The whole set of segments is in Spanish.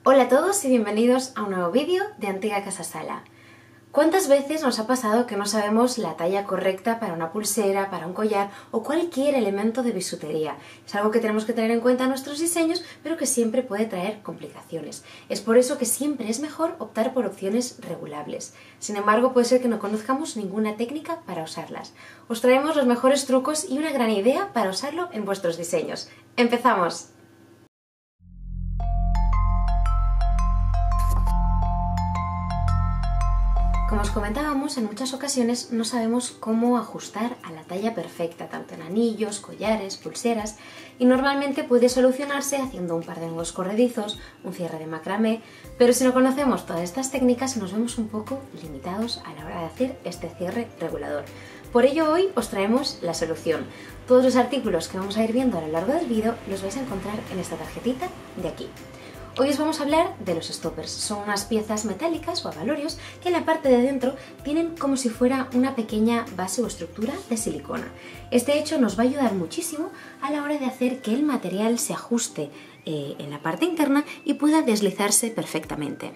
Hola a todos y bienvenidos a un nuevo vídeo de Antigua Casa Sala. ¿Cuántas veces nos ha pasado que no sabemos la talla correcta para una pulsera, para un collar o cualquier elemento de bisutería? Es algo que tenemos que tener en cuenta en nuestros diseños, pero que siempre puede traer complicaciones. Es por eso que siempre es mejor optar por opciones regulables. Sin embargo, puede ser que no conozcamos ninguna técnica para usarlas. Os traemos los mejores trucos y una gran idea para usarlo en vuestros diseños. ¡Empezamos! Como os comentábamos, en muchas ocasiones no sabemos cómo ajustar a la talla perfecta, tanto en anillos, collares, pulseras, y normalmente puede solucionarse haciendo un par de nudos corredizos, un cierre de macramé, pero si no conocemos todas estas técnicas nos vemos un poco limitados a la hora de hacer este cierre regulador. Por ello hoy os traemos la solución. Todos los artículos que vamos a ir viendo a lo largo del vídeo los vais a encontrar en esta tarjetita de aquí. Hoy os vamos a hablar de los stoppers. Son unas piezas metálicas o abalorios que en la parte de dentro tienen como si fuera una pequeña base o estructura de silicona. Este hecho nos va a ayudar muchísimo a la hora de hacer que el material se ajuste en la parte interna y pueda deslizarse perfectamente.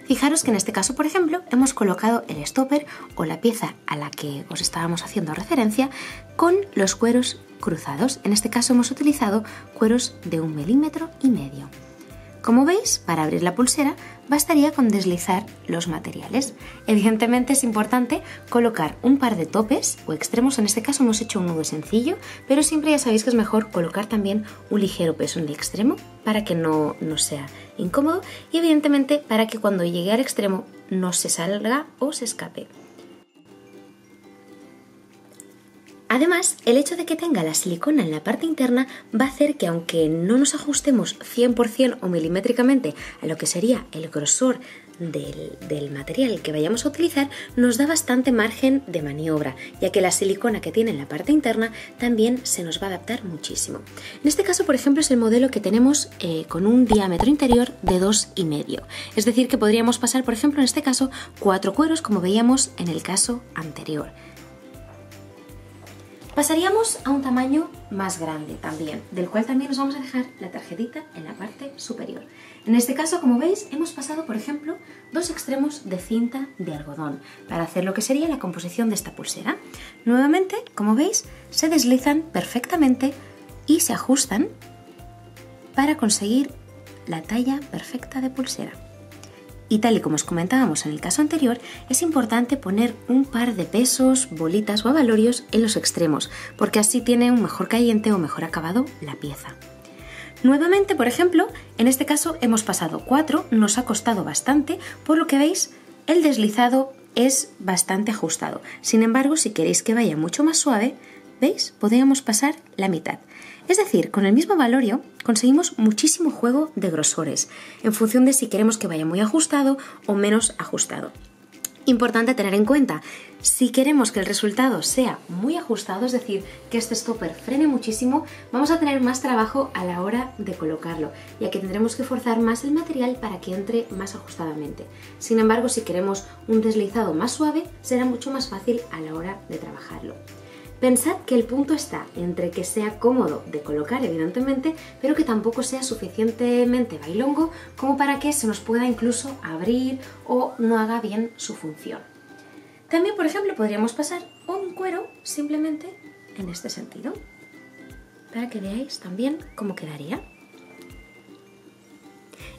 Fijaros que en este caso, por ejemplo, hemos colocado el stopper o la pieza a la que os estábamos haciendo referencia con los cueros cruzados. En este caso hemos utilizado cueros de 1,5 milímetros. Como veis, para abrir la pulsera bastaría con deslizar los materiales. Evidentemente es importante colocar un par de topes o extremos, en este caso hemos hecho un nudo sencillo, pero siempre ya sabéis que es mejor colocar también un ligero peso en el extremo para que no sea incómodo y evidentemente para que cuando llegue al extremo no se salga o se escape. Además, el hecho de que tenga la silicona en la parte interna va a hacer que aunque no nos ajustemos 100% o milimétricamente a lo que sería el grosor del material que vayamos a utilizar, nos da bastante margen de maniobra, ya que la silicona que tiene en la parte interna también se nos va a adaptar muchísimo. En este caso, por ejemplo, es el modelo que tenemos con un diámetro interior de 2,5. Es decir, que podríamos pasar, por ejemplo, en este caso, 4 cueros, como veíamos en el caso anterior. Pasaríamos a un tamaño más grande también, del cual también os vamos a dejar la tarjetita en la parte superior. En este caso, como veis, hemos pasado, por ejemplo, 2 extremos de cinta de algodón para hacer lo que sería la composición de esta pulsera. Nuevamente, como veis, se deslizan perfectamente y se ajustan para conseguir la talla perfecta de pulsera. Y tal y como os comentábamos en el caso anterior, es importante poner un par de pesos, bolitas o abalorios en los extremos, porque así tiene un mejor caliente o mejor acabado la pieza. Nuevamente, por ejemplo, en este caso hemos pasado 4, nos ha costado bastante, por lo que veis, el deslizado es bastante ajustado. Sin embargo, si queréis que vaya mucho más suave, ¿veis? Podríamos pasar la mitad. Es decir, con el mismo abalorio conseguimos muchísimo juego de grosores, en función de si queremos que vaya muy ajustado o menos ajustado. Importante tener en cuenta, si queremos que el resultado sea muy ajustado, es decir, que este stopper frene muchísimo, vamos a tener más trabajo a la hora de colocarlo, ya que tendremos que forzar más el material para que entre más ajustadamente. Sin embargo, si queremos un deslizado más suave, será mucho más fácil a la hora de trabajarlo. Pensad que el punto está entre que sea cómodo de colocar, evidentemente, pero que tampoco sea suficientemente bailongo como para que se nos pueda incluso abrir o no haga bien su función. También, por ejemplo, podríamos pasar un cuero simplemente en este sentido, para que veáis también cómo quedaría.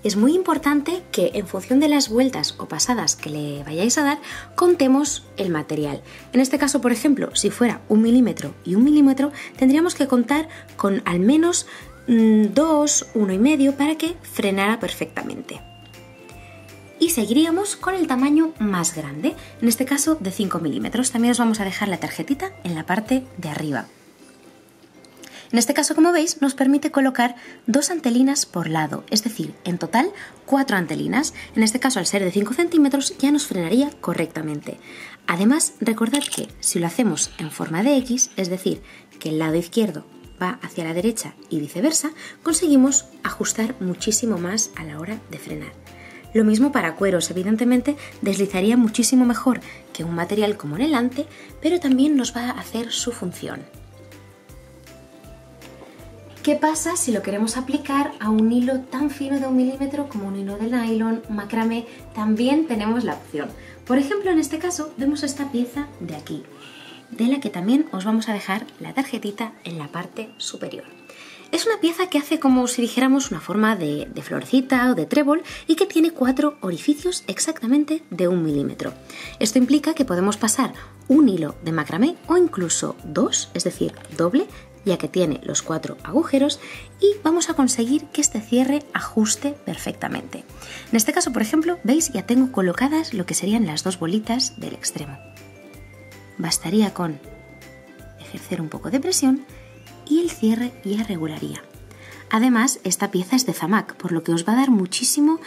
Es muy importante que en función de las vueltas o pasadas que le vayáis a dar, contemos el material. En este caso, por ejemplo, si fuera 1 milímetro y 1 milímetro, tendríamos que contar con al menos 2, 1,5 para que frenara perfectamente. Y seguiríamos con el tamaño más grande, en este caso de 5 milímetros. También os vamos a dejar la tarjetita en la parte de arriba. En este caso, como veis, nos permite colocar 2 antelinas por lado, es decir, en total 4 antelinas. En este caso, al ser de 5 centímetros, ya nos frenaría correctamente. Además, recordad que si lo hacemos en forma de X, es decir, que el lado izquierdo va hacia la derecha y viceversa, conseguimos ajustar muchísimo más a la hora de frenar. Lo mismo para cueros, evidentemente deslizaría muchísimo mejor que un material como en el ante, pero también nos va a hacer su función. ¿Qué pasa si lo queremos aplicar a un hilo tan fino de 1 milímetro como un hilo de nylon, macramé? También tenemos la opción. Por ejemplo, en este caso vemos esta pieza de aquí, de la que también os vamos a dejar la tarjetita en la parte superior. Es una pieza que hace como si dijéramos una forma de florecita o de trébol y que tiene 4 orificios exactamente de 1 milímetro. Esto implica que podemos pasar un hilo de macramé o incluso 2, es decir, doble, ya que tiene los 4 agujeros, y vamos a conseguir que este cierre ajuste perfectamente. En este caso, por ejemplo, veis, ya tengo colocadas lo que serían las 2 bolitas del extremo. Bastaría con ejercer un poco de presión y el cierre ya regularía. Además, esta pieza es de Zamac, por lo que os va a dar muchísimo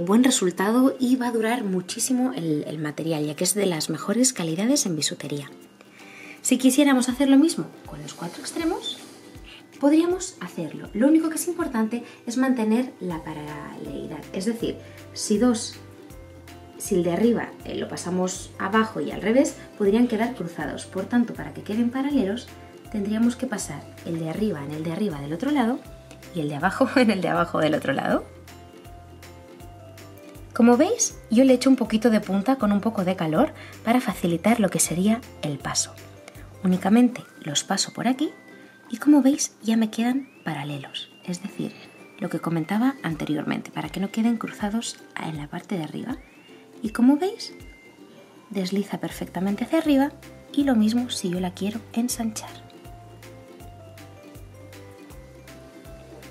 buen resultado y va a durar muchísimo el material, ya que es de las mejores calidades en bisutería. Si quisiéramos hacer lo mismo con los 4 extremos, podríamos hacerlo. Lo único que es importante es mantener la paralelidad. Es decir, si el de arriba lo pasamos abajo y al revés, podrían quedar cruzados. Por tanto, para que queden paralelos, tendríamos que pasar el de arriba en el de arriba del otro lado y el de abajo en el de abajo del otro lado. Como veis, yo le echo un poquito de punta con un poco de calor para facilitar lo que sería el paso. Únicamente los paso por aquí y, como veis, ya me quedan paralelos, es decir, lo que comentaba anteriormente, para que no queden cruzados en la parte de arriba. Y como veis, desliza perfectamente hacia arriba, y lo mismo si yo la quiero ensanchar.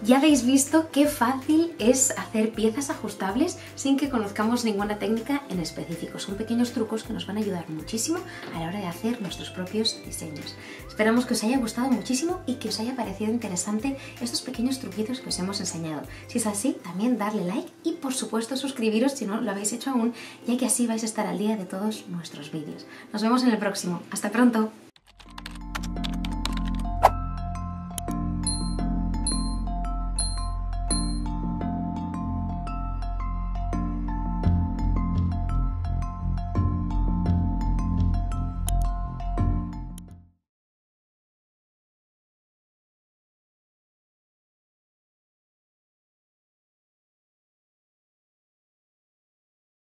Ya habéis visto qué fácil es hacer piezas ajustables sin que conozcamos ninguna técnica en específico. Son pequeños trucos que nos van a ayudar muchísimo a la hora de hacer nuestros propios diseños. Esperamos que os haya gustado muchísimo y que os haya parecido interesante estos pequeños truquitos que os hemos enseñado. Si es así, también darle like y, por supuesto, suscribiros si no lo habéis hecho aún, ya que así vais a estar al día de todos nuestros vídeos. Nos vemos en el próximo. ¡Hasta pronto!